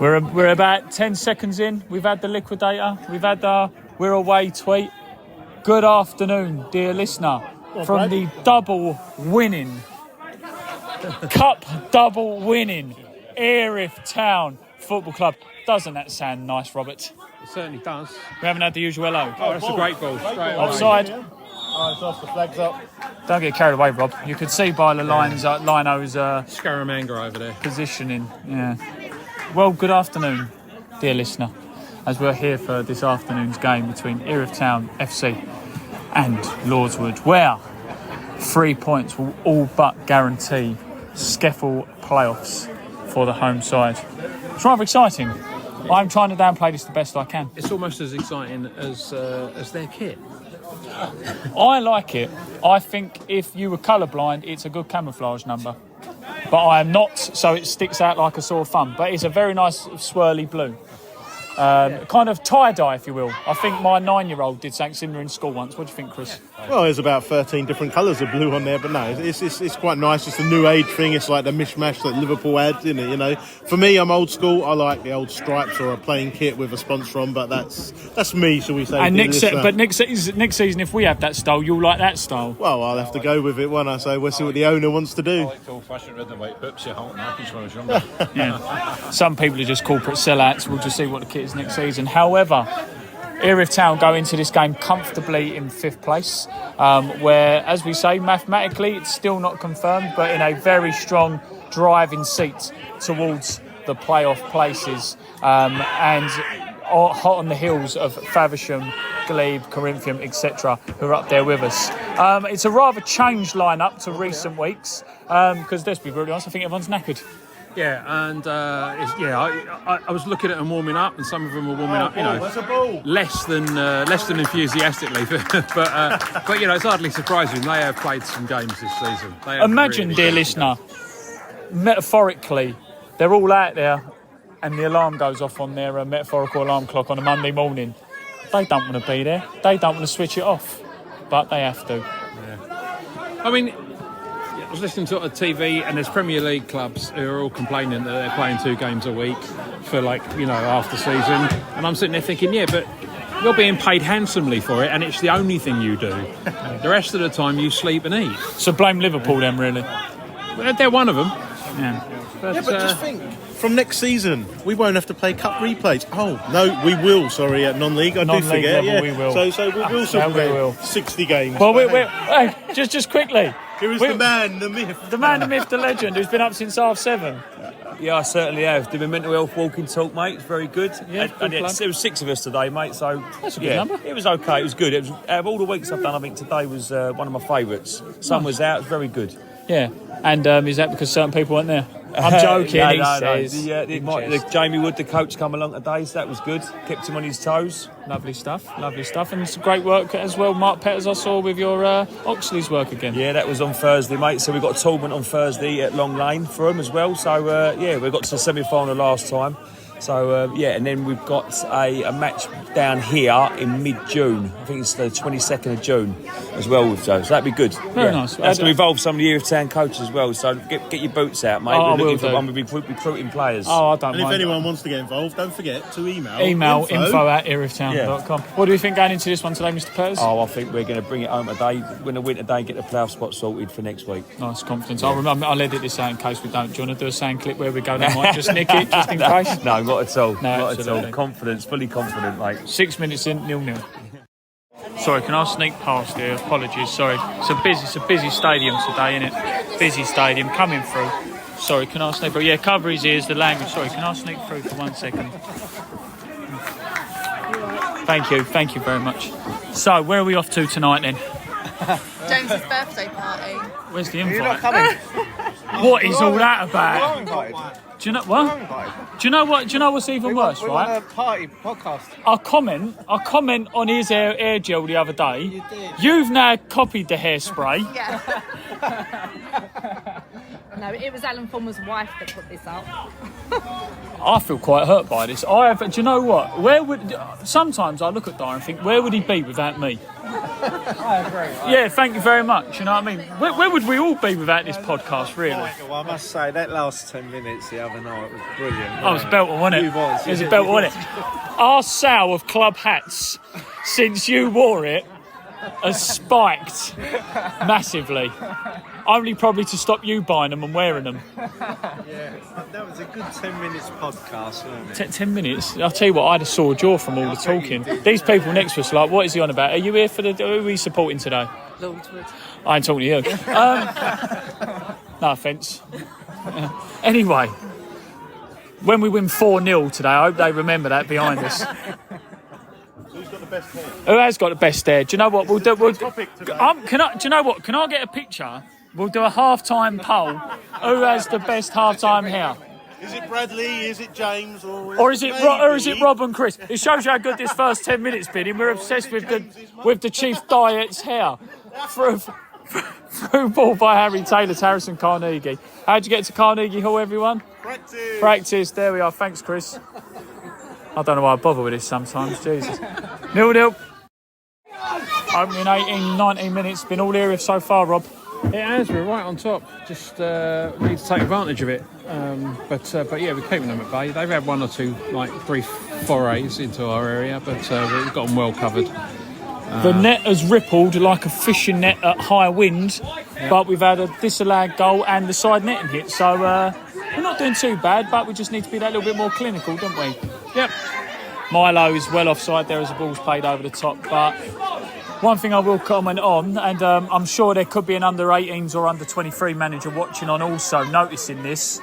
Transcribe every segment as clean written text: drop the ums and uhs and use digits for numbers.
We're about 10 seconds in. We've had the liquidator. We've had the we're away tweet. Good afternoon, dear listener, from the Cup double winning Erith Town Football Club. Doesn't that sound nice, Robert? It certainly does. We haven't had the usual hello. Oh, that's a great ball. Offside. Oh, it's off, the flag's up. Don't get carried away, Rob. You could see by the lines, Lino's Scaramanga over there. positioning. Yeah. Well, good afternoon, dear listener, as we're here for this afternoon's game between Erith Town FC and Lordswood, where 3 points will all but guarantee SCEFL playoffs for the home side. It's rather exciting. I'm trying to downplay this the best I can. It's almost as exciting as their kit. I like it. I think if you were colourblind, it's a good camouflage number. But I am not, so it sticks out like a sore thumb. But it's a very nice swirly blue. Kind of tie-dye, if you will. I think my 9-year-old did something similar in school once. What do you think, Chris? Well, there's about 13 different colours of blue on there, but no, it's quite nice. It's a new age thing. It's like the mishmash that Liverpool had, isn't it? You know, for me, I'm old school. I like the old stripes or a plain kit with a sponsor on, but that's me, shall we say? And next season, if we have that style, you'll like that style. Well, I'll have to go with it, won't I? So we'll see what the owner wants to do. I like old-fashioned red and white hoops. You hold Nikes when I was younger. Yeah. Some people are just corporate sellouts. We'll just see what the kit is next season. However, Erith Town go into this game comfortably in 5th place, where, as we say, mathematically it's still not confirmed, but in a very strong driving seat towards the playoff places, and hot on the heels of Faversham, Glebe, Corinthian, etc., who are up there with us. It's a rather changed lineup to recent weeks, because let's be really honest, I think everyone's knackered. Yeah, and I was looking at them warming up, and some of them were warming up, less than enthusiastically, but you know, it's hardly surprising. They have played some games this season. Imagine, dear listener, metaphorically, they're all out there, and the alarm goes off on their metaphorical alarm clock on a Monday morning. They don't want to be there. They don't want to switch it off, but they have to. Yeah. I mean, I was listening to it on TV, and there's Premier League clubs who are all complaining that they're playing 2 games a week for, like, you know, after season. And I'm sitting there thinking, yeah, but you're being paid handsomely for it, and it's the only thing you do. The rest of the time, you sleep and eat. So blame Liverpool then, really. Well, they're one of them. Yeah. But just think, from next season, we won't have to play cup replays. Oh, no, we will, sorry, at non-league. I do forget. Level, we will. So we will still play 60 games. Well, hey, just quickly. Here is the man, the myth. The man, the myth, the legend, who's been up since 7:30. Yeah, I certainly have. Did my mental health walking talk, mate. It's very good. Yeah, and there was 6 of us today, mate. So that's a good number. It was okay. It was good. It was, out of all the weeks I've done, I think today was one of my favourites. Sun was out. It was very good. Yeah, and is that because certain people weren't there? I'm joking. No. The Jamie Wood, the coach, come along today, so that was good. Kept him on his toes. Lovely stuff. And some great work as well, Mark Petters, I saw with your Oxley's work again. Yeah, that was on Thursday, mate. So we got a tournament on Thursday at Long Lane for him as well. So, we got to the semi-final last time. So, and then we've got a match down here in mid-June. I think it's the 22nd of June as well with Joe. So that'd be good. Very nice. That's going to involve some of the Erith Town coaches as well. So get your boots out, mate. Oh, We're looking for recruiting players. Oh, I don't And mind. if anyone wants to get involved, don't forget to email info@erithtown.com. What do you think going into this one today, Mr. Petters? Oh, I think we're going to bring it home today, win a win today and get the playoff spot sorted for next week. Nice confidence. I'll edit this out in case we don't. Do you want to do a sound clip where we go, they might just nick it, just in case? No, not at all. No, not at all. Confidence, fully confident, mate. 6 minutes in, 0-0. Sorry, can I sneak past here? Apologies, sorry. It's a busy stadium today, isn't it? Busy stadium, coming through. Sorry, can I sneak through? Yeah, cover his ears, the language. Sorry, can I sneak through for 1 second? Thank you very much. So, where are we off to tonight then? James's birthday party. Where's the invite? You're not coming. What is all that about? You're invited. Do you know what? Do you know what? Do you know what's even worse, we right? want a party podcast. I comment on his air gel the other day. You did. You've now copied the hairspray. Yeah. No, it was Alan Fulmer's wife that put this up. I feel quite hurt by this. Do you know what? Sometimes I look at Dyer and think, where would he be without me? I agree. Yeah, thank you very much. You know what I mean? Where would we all be without this podcast, really? Well, I must say, that last 10 minutes the other night was brilliant. Oh, it was a belter, wasn't it? It was a belter, wasn't it? Our sale of club hats, since you wore it, has spiked massively. Only probably to stop you buying them and wearing them. Yeah, that was a good 10 minutes podcast, wasn't it? 10 minutes? I'll tell you what, I had a sore jaw from all the talking. These people next to us are like, what is he on about? Are you here for who are we supporting today? Lordswood. I ain't talking to you. No offence. Anyway, when we win 4-0 today, I hope they remember that behind us. Who's got the best hair? Who has got the best hair? Do you know what? Do you know what? Can I get a picture? We'll do a half-time poll. Who has the best half-time hair? Is it Bradley? Is it James? Or is it Rob and Chris? It shows you how good this first 10 minutes been. And we're obsessed with the Chief Diet's hair. Through ball by Harry Taylor to Harrison Carnegie. How'd you get to Carnegie Hall, everyone? Practice. There we are. Thanks, Chris. I don't know why I bother with this sometimes. Jesus. 0-0. Opening 19 minutes. Been all Erith so far, Rob. It has. We're right on top. Just we need to take advantage of it. But yeah, we're keeping them at bay. They've had one or two, like 3 forays into our area, but we've got them well covered. The net has rippled like a fishing net at high wind, but we've had a disallowed goal and the side netting hit. So we're not doing too bad, but we just need to be that little bit more clinical, don't we? Yep. Milo is well offside there as the ball's played over the top, but one thing I will comment on, and I'm sure there could be an under-18s or under-23 manager watching on also noticing this.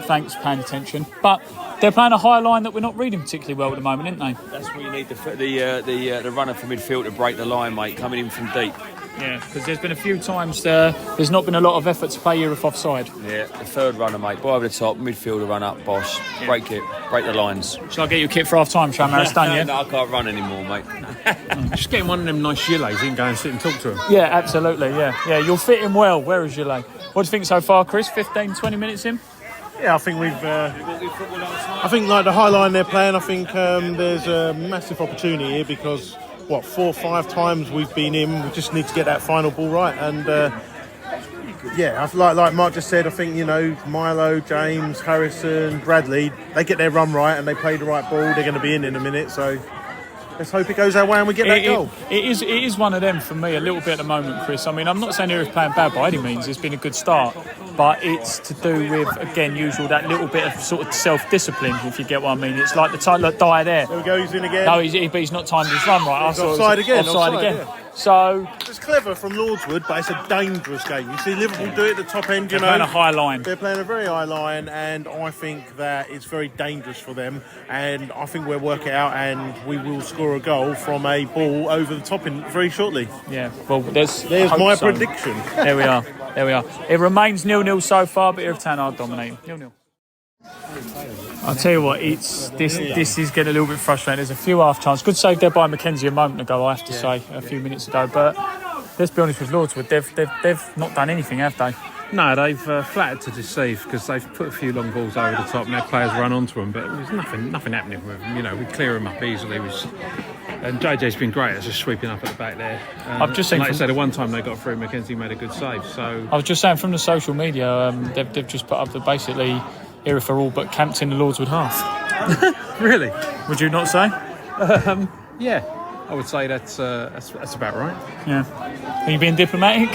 Thanks, paying attention. But they're playing a high line that we're not reading particularly well at the moment, aren't they? That's where you need the runner from midfield to break the line, mate, coming in from deep. Yeah, because there's been a few times there's not been a lot of effort to play Erith offside. Yeah, the third runner, mate, ball over the top, midfielder run up, bosh, break it, break the lines. Shall I get you a kit for half-time, Sham Aristan, yeah? No, I can't run anymore, mate. Just getting one of them nice gilets, you can go and sit and talk to them. Yeah, absolutely, yeah. You'll fit in well. Where is Gillet? What do you think so far, Chris? 15, 20 minutes in? Yeah, I think we've. I think like the high line they're playing. I think there's a massive opportunity here because 4 or 5 times we've been in. We just need to get that final ball right. And like Mark just said, I think Milo, James, Harrison, Bradley, they get their run right and they play the right ball. They're going to be in a minute. So let's hope it goes our way and we get that goal. It is one of them for me a little bit at the moment, Chris. I mean, I'm not saying Erith playing bad by any means. It's been a good start. But it's to do with, again, usual that little bit of sort of self-discipline, if you get what I mean. It's like the time that Dyer there. There we go, he's in again. No, he's not timed his run right. He's offside again. Yeah. So it's clever from Lordswood, but it's a dangerous game. You see Liverpool do it at the top end, They're playing a high line. They're playing a very high line, and I think that it's very dangerous for them. And I think we'll work it out, and we will score a goal from a ball over the top in very shortly. Yeah, well, there's my prediction. There we are. It remains 0-0 so far, but Erith Town are dominating. 0-0. I'll tell you what, this is getting a little bit frustrating. There's a few half chances. Good save there by Mackenzie a moment ago, I have to say, a few minutes ago. But let's be honest with Lordswood, they've not done anything, have they? No, they've flattered to deceive because they've put a few long balls over the top and their players run onto them, but there's nothing happening with them. We clear them up easily. And JJ's been great at just sweeping up at the back there. I've just seen, like I said, the one time they got through, Mackenzie made a good save. So I was just saying from the social media, they've just put up that basically Erith are all but camped in the Lordswood half. Really? Would you not say? Yeah, I would say that's about right. Yeah. Are you being diplomatic?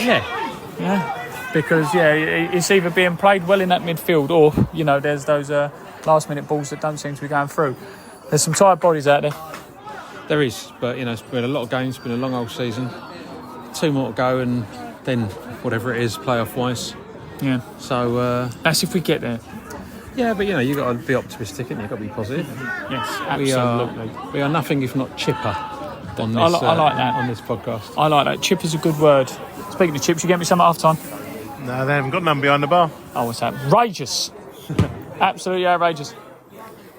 Yeah. Because it's either being played well in that midfield, or there's those last-minute balls that don't seem to be going through. There's some tired bodies out there. There is, but it's been a lot of games, been a long old season. 2 more to go, and then whatever it is, playoff-wise. Yeah. So that's if we get there. Yeah, but you've got to be optimistic, and you've got to be positive. Yes, absolutely. We are nothing if not chipper on this. I like that on this podcast. I like that. Chip is a good word. Speaking of chips, you get me some at half time. No, they haven't got none behind the bar. Oh, what's that? Outrageous. Absolutely outrageous.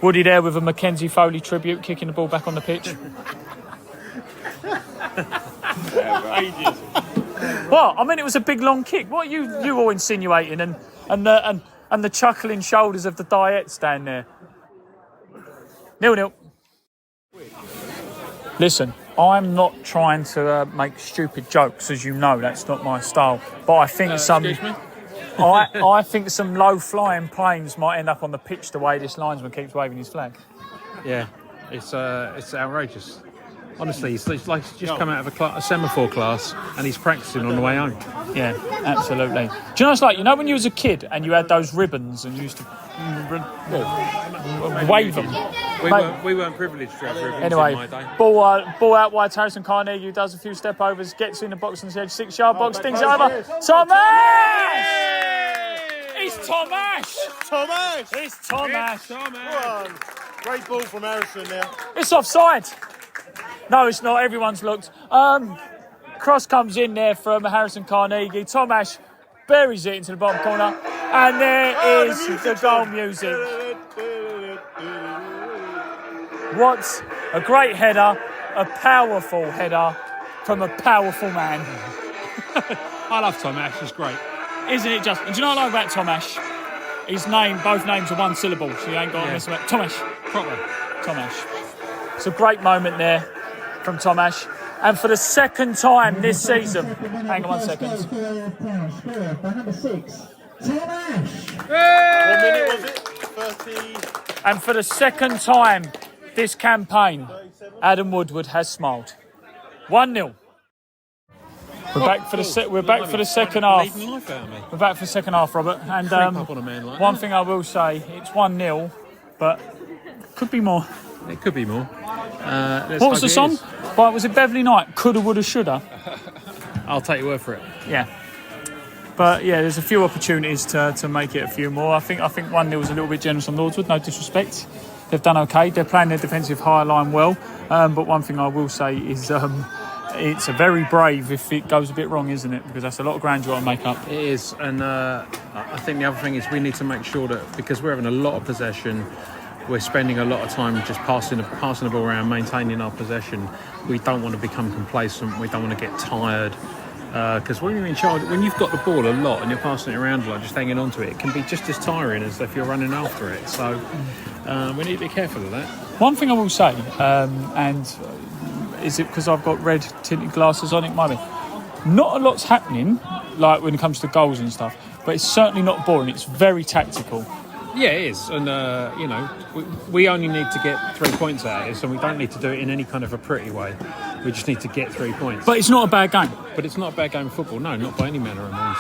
Woody there with a Mackenzie Foley tribute, kicking the ball back on the pitch. Outrageous. What? I mean, it was a big long kick. What are you all insinuating? And the chuckling shoulders of the Diettes down there. 0-0. Listen, I'm not trying to make stupid jokes, as you know. That's not my style. But I think Excuse me? I think some low-flying planes might end up on the pitch the way this linesman keeps waving his flag. Yeah, it's outrageous. Honestly, it's like he's just come out of a semaphore class and he's practicing on the way home. Yeah, absolutely. Do you know it's like, when you was a kid and you had those ribbons and you used to wave them? We weren't privileged to have ribbons Anyway, in my day. ball out wide, Harrison Carnegie does a few step overs, gets in the box on the edge, 6-yard box, stings it over. Tomash! It's Tomash! Thomas! It's Tomash! Come on. Great ball from Harrison there. It's offside. No, it's not. Everyone's looked. Cross comes in there from Harrison Carnegie. Tomash buries it into the bottom corner. And there is the goal music. What a great header. A powerful header from a powerful man. I love Tomash, he's great. Isn't it just? And do you know what I like about Tomash? His name, both names are one syllable, so you ain't got to mess about. Tomash. Proper. Tomash. It's a great moment there from Tomash. And for the second time this season, hang on 1 second. Number 6, Tomash. What minute was it? 30. And for the second time this campaign, Adam Woodward has smiled. 1-0. We're back for the second half. Leading life out of me. We're back for the second half, Robert. And Creep up on a man like one that. thing I will say, it's 1-0, but could be more. It could be more. What was the song? Right, was it Beverly Knight? Coulda, woulda, shoulda. I'll take your word for it. Yeah. But yeah, there's a few opportunities to make it a few more. I think 1-0 was a little bit generous on Lordswood, no disrespect. They've done okay. They're playing their defensive high line well. But one thing I will say is it's a very brave if it goes a bit wrong, isn't it? Because that's a lot of ground you got to make up. It is, and I think the other thing is we need to make sure that because we're having a lot of possession, we're spending a lot of time just passing the ball around, maintaining our possession. We don't want to become complacent. We don't want to get tired. Because when you're in charge, when you've got the ball a lot and you're passing it around a lot, just hanging on to it, it can be just as tiring as if you're running after it. So we need to be careful of that. One thing I will say, and is it because I've got red tinted glasses on? It might be. Not a lot's happening, like when it comes to goals and stuff, but it's certainly not boring. It's very tactical. Yeah, it is. And, we only need to get 3 points out of it, so we don't need to do it in any kind of a pretty way. We just need to get 3 points. But it's not a bad game. But it's not a bad game of football, no, not by any manner of means.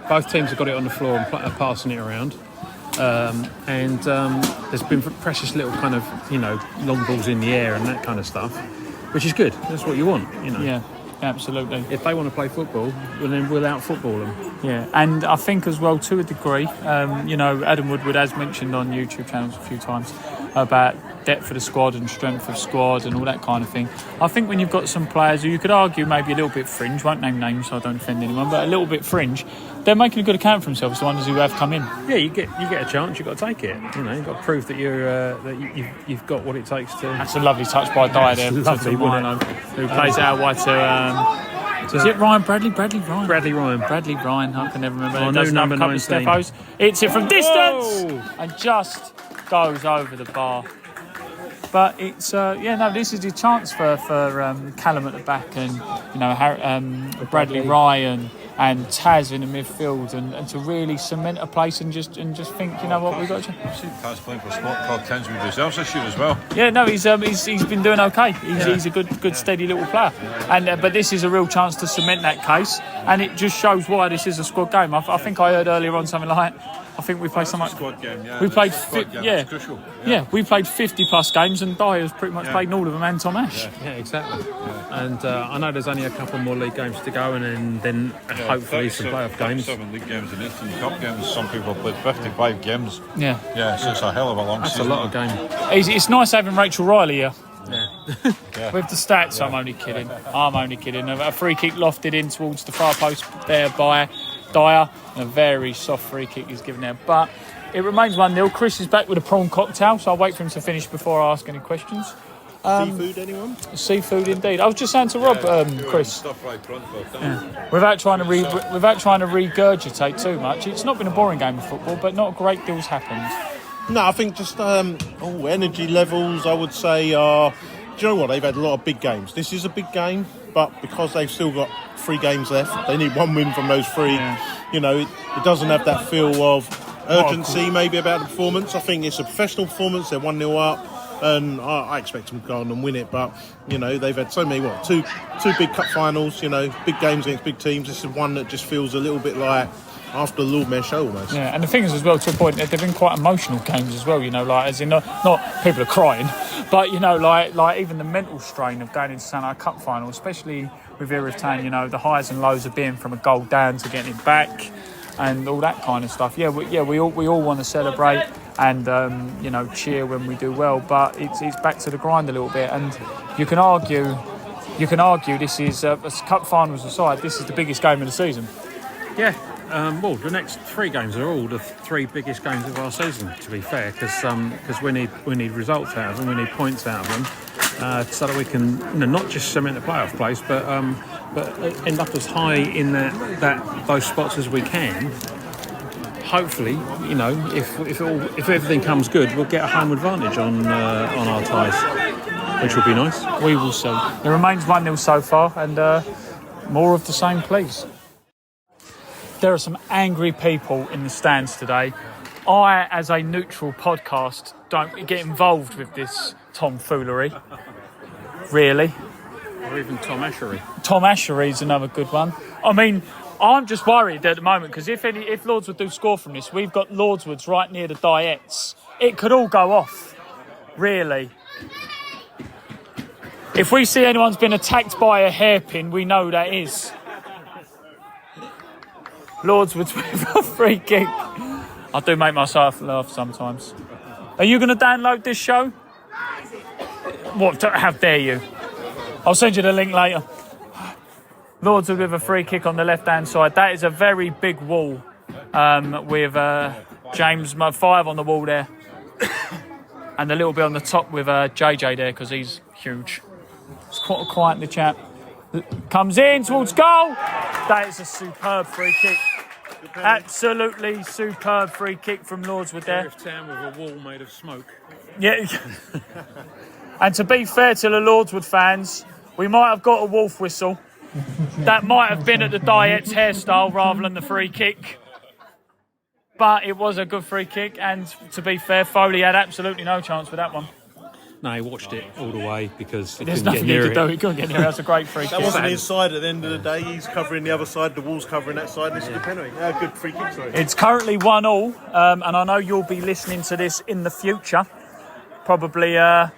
Both teams have got it on the floor and are passing it around. There's been precious little kind of, long balls in the air and that kind of stuff, which is good. That's what you want, Yeah, absolutely. If they want to play football, well, then we'll out-football them. Yeah, and I think as well, to a degree, Adam Woodward has mentioned on YouTube channels a few times about depth of the squad and strength of squad and all that kind of thing. I think when you've got some players who you could argue maybe a little bit fringe, won't name names so I don't offend anyone, but a little bit fringe, they're making a good account for themselves, the ones who have come in. Yeah, you get a chance, you've got to take it. You've got to prove that you've got what it takes to... That's a lovely touch by Dyer there, lovely, who plays out wide to... is it Ryan? Bradley Ryan. Bradley Ryan, I can never remember. Oh, It does number have a couple of 19. step-os. Hits it from distance Whoa! and just goes over the bar. But it's this is a chance for Callum at the back and Bradley Ryan and Taz in the midfield and to really cement a place and just think what we've got to. I've seen Taz playing for Scott Tenswood reserves this year as well. Yeah, no, he's been doing okay. He's a good steady little player, and but this is a real chance to cement that case, and it just shows why this is a squad game. I think I heard earlier on something like, I think we played something. Squad game, yeah. We played It's crucial. we played 50+ games, and Dyer's pretty much played in all of them, and Tomash. Yeah, exactly. And I know there's only a couple more league games to go, and then hopefully some playoff games. 7 league games and 18 cup games. Some people have played 55 games. Yeah, So it's a hell of a long That's season. a lot of games. it's nice having Rachel Riley here. Yeah. With the stats, I'm only kidding. A free kick lofted in towards the far post there by Dyer. A very soft free kick he's given there. But it remains 1-0. Chris is back with a prawn cocktail, so I'll wait for him to finish before I ask any questions. Seafood, anyone? Seafood, indeed. I was just saying to Rob, Chris. Stuff right front, but Without trying to regurgitate too much, it's not been a boring game of football, but not a great deal's happened. No, I think just energy levels, I would say, are... Do you know what? They've had a lot of big games. This is a big game, but because they've still got 3 games left, they need 1 win from those 3. Yeah. You know, it doesn't have that feel of urgency maybe about the performance. I think it's a professional performance. They're 1-0 up, and I expect them to go on and win it. But, you know, they've had so many, two big cup finals, you know, big games against big teams. This is one that just feels a little bit like after the Lord Mayor show almost. Yeah, and the thing is as well, to a point, they've been quite emotional games as well, you know, like, as in, not people are crying, but, you know, like even the mental strain of going into Santa Cup final, especially with Erith Town, you know, the highs and lows of being from a goal down to getting it back and all that kind of stuff. We all want to celebrate and, you know, cheer when we do well, but it's back to the grind a little bit, and you can argue this is, as cup finals aside, this is the biggest game of the season. Yeah. Well, the next 3 games are all the 3 biggest games of our season, to be fair, because we need results out of them, we need points out of them, so that we can, you know, not just cement the playoff place, but end up as high in those spots as we can. Hopefully, you know, if everything comes good, we'll get a home advantage on our ties, which will be nice. We will see. It remains 1-0 so far, and more of the same, please. There are some angry people in the stands today. I, as a neutral podcast, don't get involved with this tomfoolery. Really. Or even Tom Ashery. Tom Ashery's another good one. I mean, I'm just worried at the moment because if Lordswood do score from this, we've got Lordswoods right near the Diettes. It could all go off. Really. If we see anyone's been attacked by a hairpin, we know that is. Lordswood's with a free kick. I do make myself laugh sometimes. Are you going to download this show? What? How dare you? I'll send you the link later. Lordswood with a free kick on the left-hand side. That is a very big wall with James 5 on the wall there. And a little bit on the top with JJ there because he's huge. It's quite quiet, the chap. Comes in towards goal. That is a superb free kick. Absolutely superb free kick from Lordswood there. Erith Town with a wall made of smoke. Yeah. And to be fair to the Lordswood fans, we might have got a wolf whistle. That might have been at the Diettes hairstyle rather than the free kick. But it was a good free kick, and to be fair, Foley had absolutely no chance with that one. No, he watched it all the way because there's nothing he could do. He couldn't get near it. That's a great free kick. That wasn't his side at the end of the day. He's covering the other side, the wall's covering that side, and this is the penalty. Good free kick, sorry. It's currently 1-1, and I know you'll be listening to this in the future. Probably, I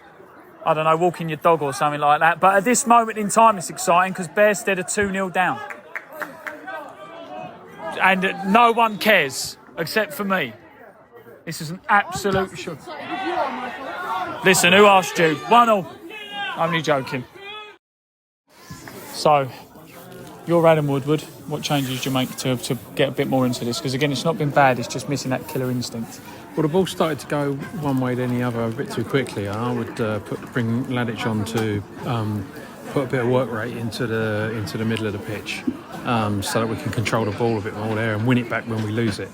don't know, walking your dog or something like that. But at this moment in time, it's exciting because Bearstead are 2-0 down. And no one cares except for me. This is an absolute shock. Listen, who asked you? 1-0. I'm only joking. So, you're Adam Woodward. What changes do you make to get a bit more into this? Because again, it's not been bad. It's just missing that killer instinct. Well, the ball started to go one way then the other a bit too quickly. I would bring Ladic on to put a bit of work rate into the middle of the pitch, so that we can control the ball a bit more there and win it back when we lose it.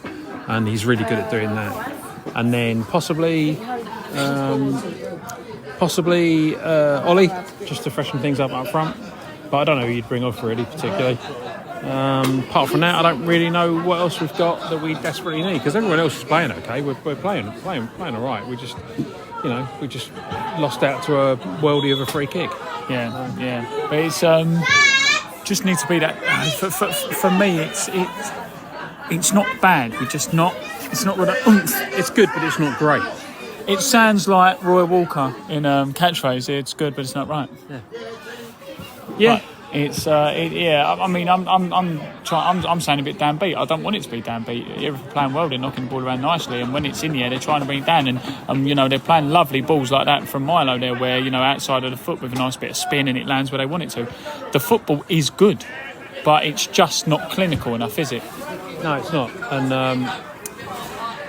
And he's really good at doing that. And then possibly Ollie, just to freshen things up front. But I don't know who you'd bring off really particularly. Apart from that, I don't really know what else we've got that we desperately need because everyone else is playing okay. We're playing all right. We just lost out to a worldie of a free kick. Yeah. But it's just need to be that. For me, it's not bad. We're just not. It's not with a oomph. It's good, but it's not great. It sounds like Roy Walker in catchphrase. It's good, but it's not right. Yeah. It's I mean, I'm saying a bit downbeat. I don't want it to be downbeat. Erith are playing well. They're knocking the ball around nicely, and when it's in the air, they're trying to bring it down. And you know, they're playing lovely balls like that from Milo there, where you know outside of the foot with a nice bit of spin, and it lands where they want it to. The football is good, but it's just not clinical enough, is it? No, it's not. And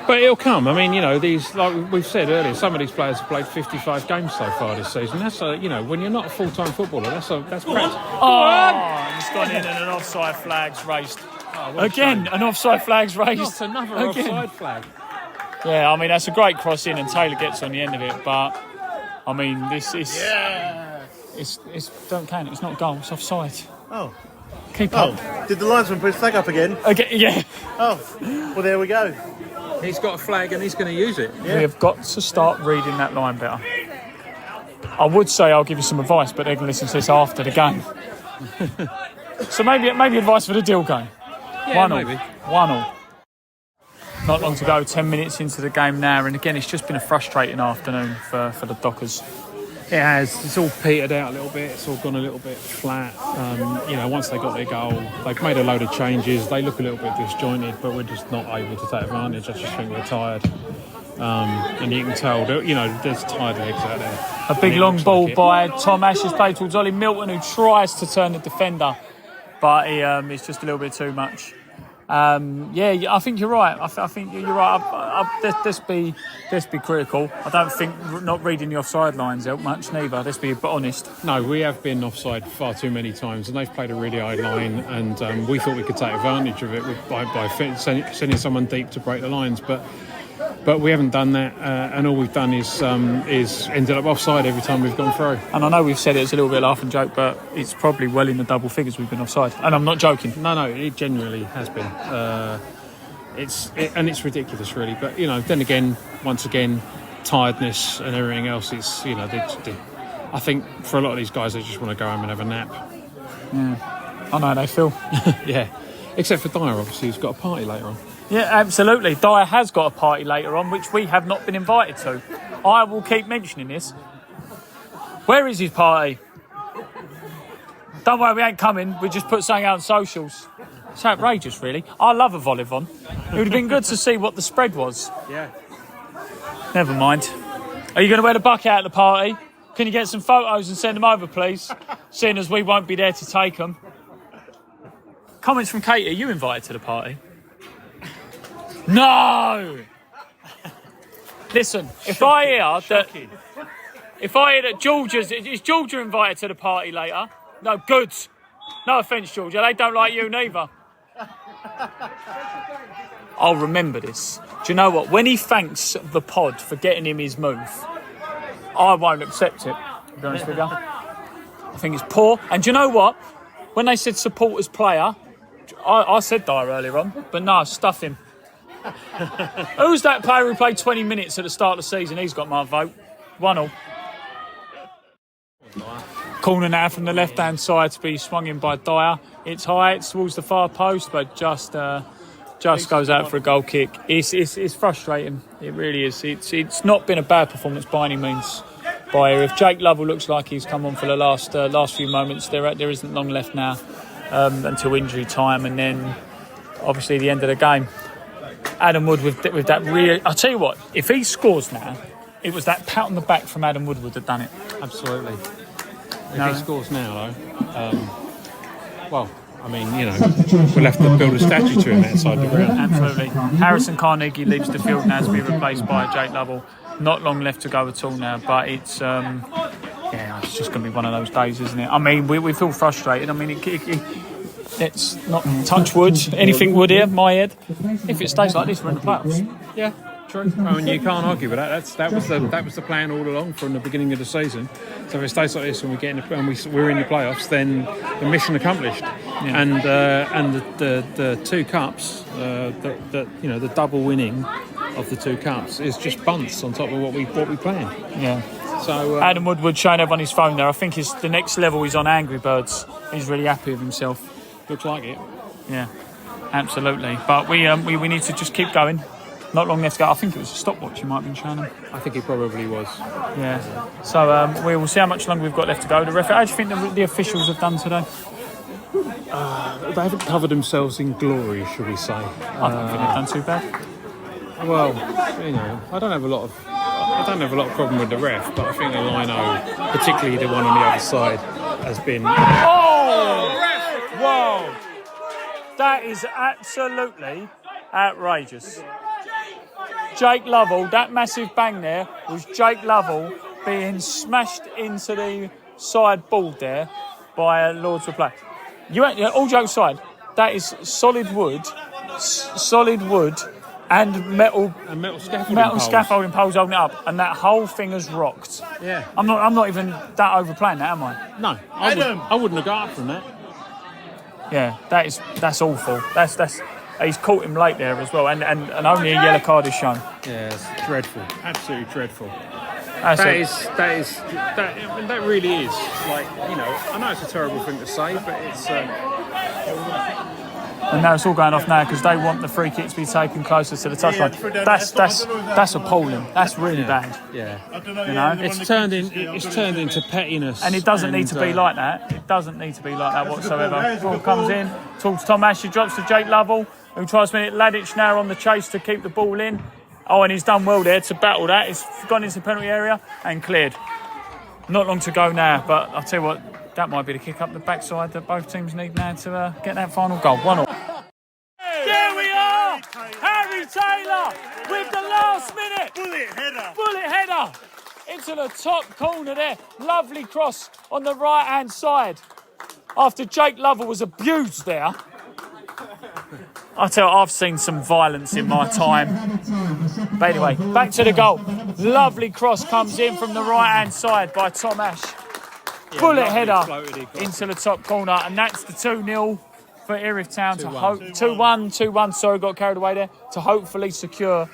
But it'll come. I mean, you know, these, like we've said earlier, some of these players have played 55 games so far this season. That's you know, when you're not a full-time footballer, that's practice. Oh, he's gone in and an offside flag's raised. Again, an offside flag's raised. Not another offside flag. Yeah, I mean, that's a great cross in and Taylor gets on the end of it, but I mean, this is... It's don't count it, it's not a goal, it's offside. Oh. Keep up. Did the linesman put his flag up again? Okay, yeah. Oh, well, there we go. He's got a flag and he's going to use it. We have got to start reading that line better. I would say I'll give you some advice, but they're going to listen to this after the game. So maybe advice for the deal game. Yeah, maybe. 1-1. Not long to go, 10 minutes into the game now, and again, it's just been a frustrating afternoon for the Dockers. It has. It's all petered out a little bit. It's all gone a little bit flat. You know, once they got their goal, they've made a load of changes. They look a little bit disjointed, but we're just not able to take advantage. I just think we're tired. And you can tell, that, you know, there's tired legs out there. A big long ball by Tom Ash is played towards Ollie Milton, who tries to turn the defender, but it's just a little bit too much. Yeah, I think you're right. I think you're right. Let's be critical. I don't think not reading the offside lines help much neither. Let's be honest. No, we have been offside far too many times, and they've played a really high line, and we thought we could take advantage of it by sending someone deep to break the lines, but we haven't done that, and all we've done is ended up offside every time we've gone through. And I know we've said it as a little bit laugh and joke, but it's probably well in the double figures we've been offside. And I'm not joking. No, it genuinely has been. It's ridiculous, really. But you know, then again, once again, tiredness and everything else. It's you know, I think for a lot of these guys, they just want to go home and have a nap. Yeah, I know how they feel. Yeah, except for Dyer, obviously, who's got a party later on. Yeah, absolutely. Dyer has got a party later on, which we have not been invited to. I will keep mentioning this. Where is his party? Don't worry, we ain't coming. We just put something out on socials. It's outrageous, really. I love a volleyball. It would have been good to see what the spread was. Yeah. Never mind. Are you going to wear the bucket out at the party? Can you get some photos and send them over, please? Seeing as we won't be there to take them. Comments from Katie. Are you invited to the party? No! Listen, if I hear that is Georgia invited to the party later? No, good. No offence, Georgia, they don't like you neither. I'll remember this. Do you know what? When he thanks the pod for getting him his move, I won't accept it, to be honest with you. I think it's poor. And do you know what? When they said supporters player, I said Dyer earlier on, but no, stuff him. Who's that player who played 20 minutes at the start of the season? He's got my vote. 1-1. Corner now from the left-hand side to be swung in by Dyer. It's high, it's towards the far post, but just goes out for a goal kick. It's frustrating. It really is. It's not been a bad performance by any means by Erith. Jake Lovell looks like he's come on for the last few moments. There isn't long left now until injury time, and then obviously the end of the game. Adam Woodward with that real... I'll tell you what, if he scores now, it was that pat on the back from Adam Woodward that done it. Absolutely. If he scores now, though, well, I mean, you know, we'll have to build a statue to him outside the ground. Absolutely. Harrison Carnegie leaves the field now to be replaced by Jake Lovell. Not long left to go at all now, but it's just going to be one of those days, isn't it? I mean, we feel frustrated. I mean, let's not touch wood. Anything wood here, my head. If it stays like this, we're in the playoffs. Yeah, true. I mean, you can't argue with that. That was the plan all along from the beginning of the season. So if it stays like this and we're in the playoffs, then the mission accomplished. Yeah. And the two cups, the double winning of the two cups is just bunts on top of what we planned. Yeah. So Adam Woodward showing everyone his phone there. I think the next level he's on Angry Birds. He's really happy with himself. Looks like it. Yeah, absolutely. But we need to just keep going. Not long left to go. I think it was a stopwatch you might have been showing him. I think it probably was. Yeah. So we will see how much longer we've got left to go. How do you think the officials have done today? They haven't covered themselves in glory, should we say? I don't think they've done too bad. Well, you know, I don't have a lot of problem with the ref, but I think the lino, particularly the one on the other side, has been... Oh! Whoa! That is absolutely outrageous. Jake Lovell. That massive bang there was Jake Lovell being smashed into the side board there by a Lordswood player. All jokes aside, that is solid wood and metal scaffolding poles holding it up, and that whole thing has rocked. Yeah. I'm not even that overplaying that, am I? No, I wouldn't have got up from that. Yeah, that's awful. That's he's caught him late there as well, and only a yellow card is shown. Yeah, it's dreadful, absolutely dreadful. That really is, like, you know, I know it's a terrible thing to say, but it's. And now it's all going off now because they want the free kick to be taken closer to the touchline. That's appalling. That's really bad. Yeah, you know, it's turned into pettiness, and it doesn't need to be like that. It doesn't need to be like that whatsoever. Ball comes in, talks to Tom Ash, he drops to Jake Lovell, who tries to win it. Ladic now on the chase to keep the ball in. Oh, and he's done well there to battle that. He's gone into the penalty area and cleared. Not long to go now, but I'll tell you what, that might be the kick up the backside that both teams need now to get that final goal. 1-1. There we are! Harry Taylor with the last minute bullet header into the top corner there. Lovely cross on the right hand side after Jake Lovell was abused there. I tell you, I've seen some violence in my time. But anyway, back to the goal. Lovely cross comes in from the right hand side by Tom Ash. Bullet header into the top corner, and that's the 2-0 for Erith Town to 2-1. Sorry, got carried away there, to hopefully secure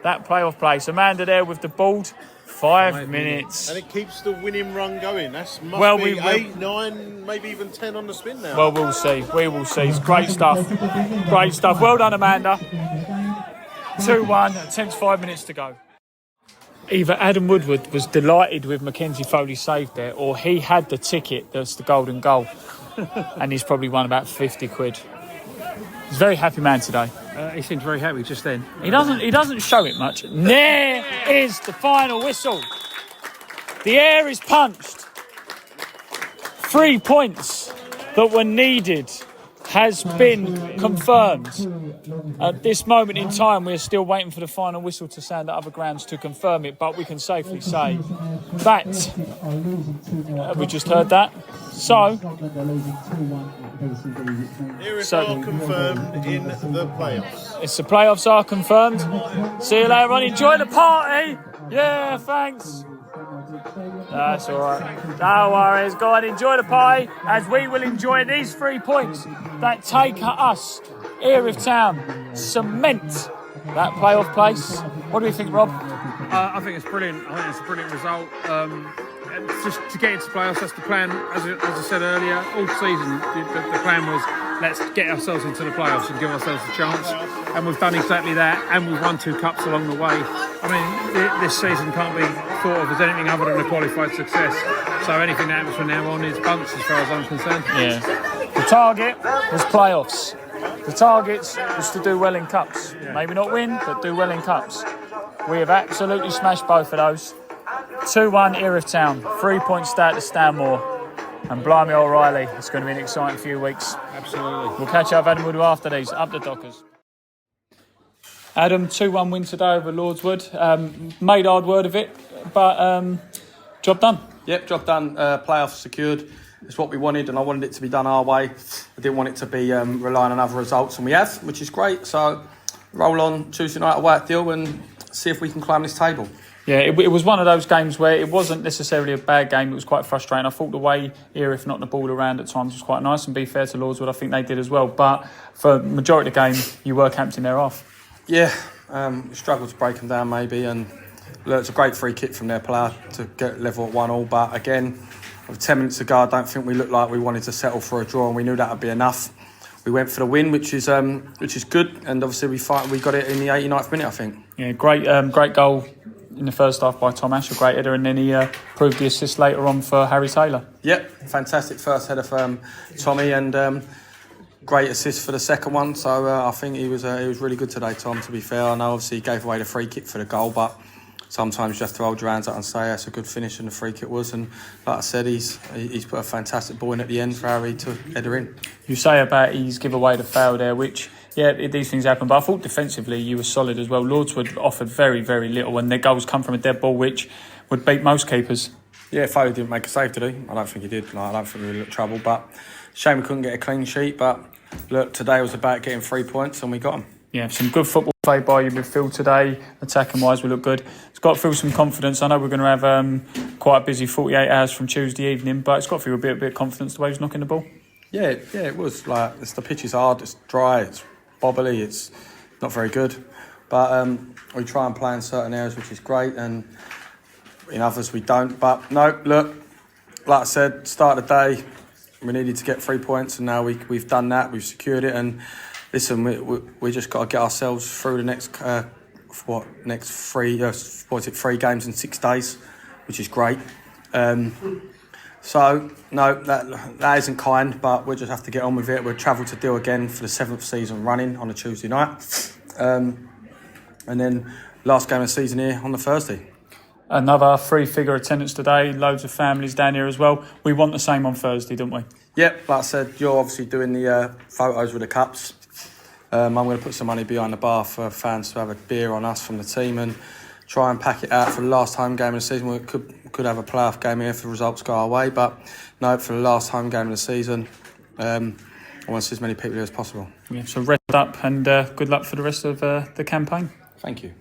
that playoff place. Amanda there with the board. 5 minutes. And it keeps the winning run going. That's be 8, 9, maybe even 10 on the spin now. Well, we'll see. We will see. It's great stuff. Great stuff. Well done, Amanda. 2-1. 5 minutes to go. Either Adam Woodward was delighted with Mackenzie Foley's save there, or he had the ticket that's the golden goal. And he's probably won about 50 quid. He's a very happy man today. He seemed very happy just then. He doesn't show it much. There is the final whistle. The air is punched. 3 points that were needed has been confirmed. At this moment in time, we're still waiting for the final whistle to sound at other grounds to confirm it, but we can safely say that we just heard that. So, Erith are confirmed in the playoffs. It's the playoffs are confirmed. See you later on. Enjoy the party. Yeah, thanks. That's all right. No worries. Go on, enjoy the party as we will enjoy these 3 points that take us, Erith Town, cement that playoff place. What do you think, Rob? I think it's brilliant. I think it's a brilliant result. Just to get into playoffs, that's the plan. As I said earlier, all season the plan was let's get ourselves into the playoffs and give ourselves a chance. And we've done exactly that, and we've won 2 cups along the way. I mean, this season can't be thought of as anything other than a qualified success. So anything that happens from now on is bunts as far as I'm concerned. Yeah. The target was playoffs. The target was to do well in cups. Maybe not win, but do well in cups. We have absolutely smashed both of those. 2-1 Erith Town, 3 points start to Stanmore. And blimey O'Reilly, it's going to be an exciting few weeks. Absolutely. We'll catch up with Adam Woodward after these. Up the Dockers. Adam, 2-1 win today over Lordswood. Made hard word of it, but job done. Yep, job done. Playoffs secured. It's what we wanted, and I wanted it to be done our way. I didn't want it to be relying on other results, and we have, which is great. So roll on Tuesday night away at Deal and see if we can climb this table. Yeah, it was one of those games where it wasn't necessarily a bad game. It was quite frustrating. I thought the way Erith knocked the ball around at times was quite nice, and be fair to Lordswood, I think they did as well. But for the majority of the game, you were captain there off. Yeah, struggled to break them down maybe, and look, it's a great free kick from their player to get level at 1-1. But again, with 10 minutes to go, I don't think we looked like we wanted to settle for a draw, and we knew that would be enough. We went for the win, which is good, and obviously we got it in the 89th minute, I think. Yeah, great goal in the first half by Tom Ash, a great header, and then he proved the assist later on for Harry Taylor. Yep, fantastic first header for Tommy, and great assist for the second one. So I think he was really good today, Tom. To be fair, I know obviously he gave away the free kick for the goal, but sometimes you have to hold your hands up and say that's a good finish, and the free kick was. And like I said, he's put a fantastic ball in at the end for Harry to header in. You say about he's give away the foul there, which, yeah, these things happen. But I thought defensively you were solid as well. Lordswood offered very, very little, and their goals come from a dead ball, which would beat most keepers. Yeah, Foley didn't make a save, did he? I don't think he did. I don't think we looked trouble, but shame we couldn't get a clean sheet. But look, today was about getting 3 points, and we got them. Yeah, some good football played by your midfield today. Attacking wise, we look good. It's got to feel some confidence. I know we're going to have quite a busy 48 hours from Tuesday evening, but it's got to feel a bit of confidence the way he's knocking the ball. Yeah, it was. Like, the pitch is hard, it's dry, it's bobbly, it's not very good. But we try and play in certain areas, which is great, and in others we don't. But no, look, like I said, start of the day, we needed to get 3 points, and now we've done that, we've secured it. And listen, we just got to get ourselves through the next three games in 6 days, which is great. So no, that isn't kind, but we'll just have to get on with it. We'll travel to Deal again for the 7th season running on a Tuesday night, and then last game of the season here on the Thursday. Another 3-figure attendance today. Loads of families down here as well. We want the same on Thursday, don't we? Yep, like I said, you're obviously doing the photos with the cups. I'm going to put some money behind the bar for fans to have a beer on us from the team and try and pack it out for the last home game of the season. We could have a playoff game here if the results go our way, but no, for the last home game of the season, I want to see as many people here as possible. Yeah, so rest up and good luck for the rest of the campaign. Thank you.